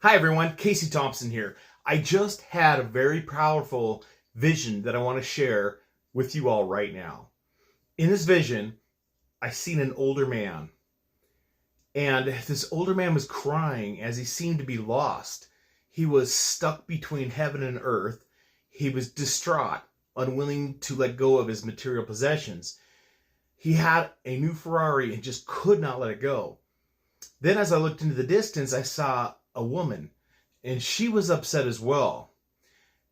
Hi everyone, Kasey Thompson here. I just had a very powerful vision that I want to share with you all right now. In this vision, I seen an older man, and this older man was crying as he seemed to be lost. He was stuck between heaven and earth. He was distraught, unwilling to let go of his material possessions. He had a new Ferrari and just could not let it go. Then as I looked into the distance, I saw a woman, and she was upset as well.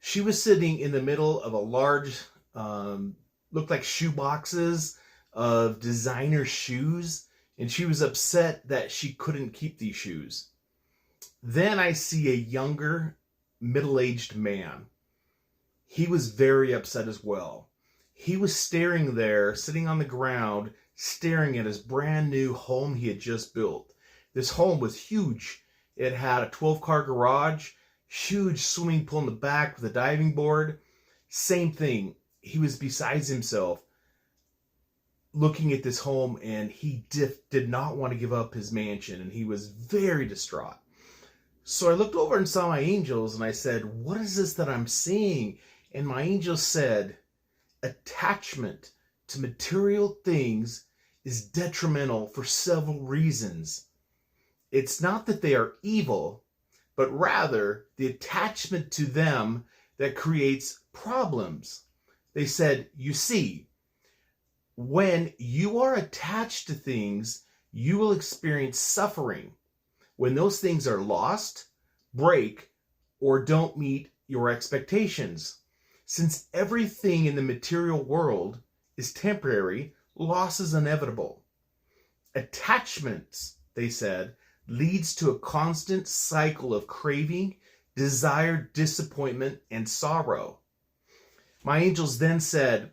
She was sitting in the middle of a large, looked like shoe boxes of designer shoes, and she was upset that she couldn't keep these shoes. Then I see a younger, middle-aged man. He was very upset as well. He was staring there, sitting on the ground, staring at his brand new home he had just built. This home was huge. It had a 12-car garage, huge swimming pool in the back with a diving board. Same thing. He was beside himself looking at this home, and he did not want to give up his mansion, and he was very distraught. So I looked over and saw my angels, and I said, "What is this that I'm seeing?" And my angel said, "Attachment to material things is detrimental for several reasons. It's not that they are evil, but rather the attachment to them that creates problems." They said, "You see, when you are attached to things, you will experience suffering. When those things are lost, break, or don't meet your expectations. Since everything in the material world is temporary, loss is inevitable. Attachments," they said, "leads to a constant cycle of craving, desire, disappointment, and sorrow." My angels then said,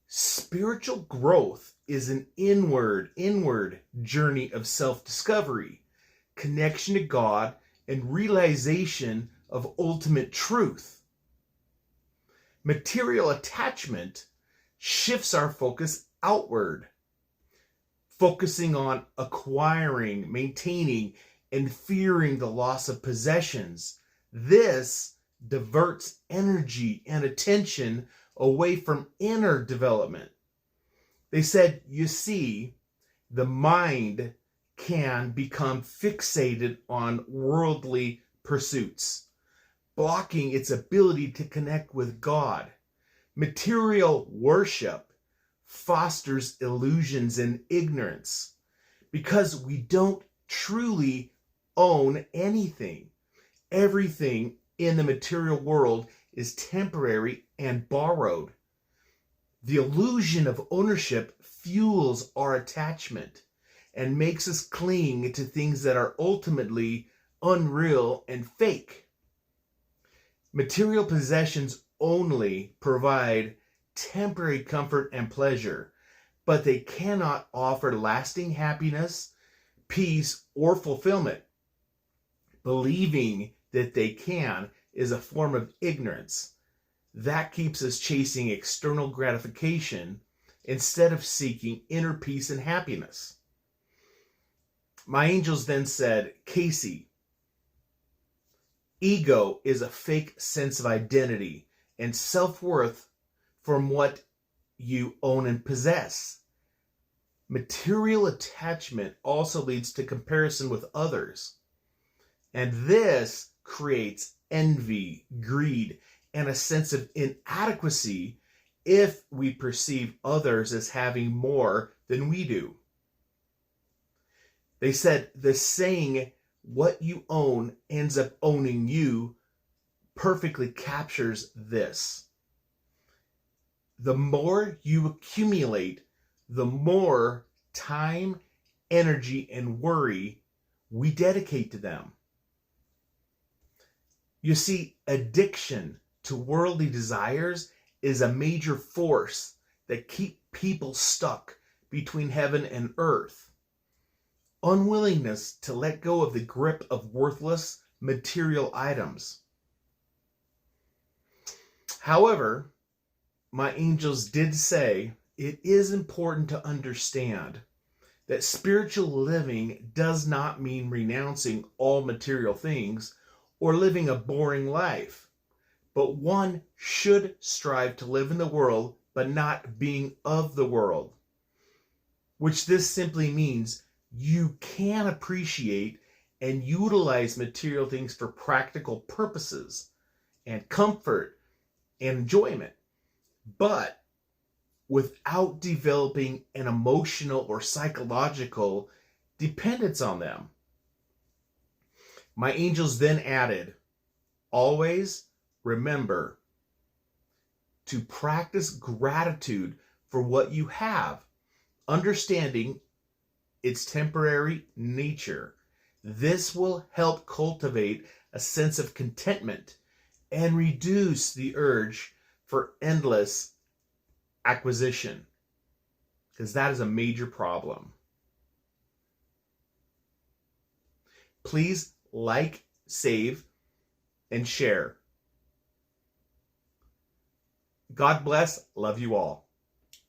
"Spiritual growth is an inward journey of self-discovery, connection to God, and realization of ultimate truth. Material attachment shifts our focus outward, focusing on acquiring, maintaining, and fearing the loss of possessions. This diverts energy and attention away from inner development." They said, "You see, the mind can become fixated on worldly pursuits, blocking its ability to connect with God. Material worship fosters illusions and ignorance because we don't truly own anything. Everything in the material world is temporary and borrowed. The illusion of ownership fuels our attachment and makes us cling to things that are ultimately unreal and fake. Material possessions only provide temporary comfort and pleasure, but they cannot offer lasting happiness, peace, or fulfillment. Believing that they can is a form of ignorance that keeps us chasing external gratification instead of seeking inner peace and happiness." My angels then said, "Kasey, ego is a fake sense of identity and self-worth from what you own and possess. Material attachment also leads to comparison with others, and this creates envy, greed, and a sense of inadequacy if we perceive others as having more than we do." They said, "The saying, 'what you own ends up owning you,' perfectly captures this. The more you accumulate, the more time, energy, and worry we dedicate to them. You see, addiction to worldly desires is a major force that keep people stuck between heaven and earth. Unwillingness to let go of the grip of worthless material items." However, my angels did say it is important to understand that spiritual living does not mean renouncing all material things or living a boring life. But one should strive to live in the world, but not being of the world. Which this simply means you can appreciate and utilize material things for practical purposes and comfort and enjoyment, but without developing an emotional or psychological dependence on them. My angels then added, always remember to practice gratitude for what you have, understanding its temporary nature. This will help cultivate a sense of contentment and reduce the urge for endless acquisition, because that is a major problem. Please like, save, and share. God bless. Love you all.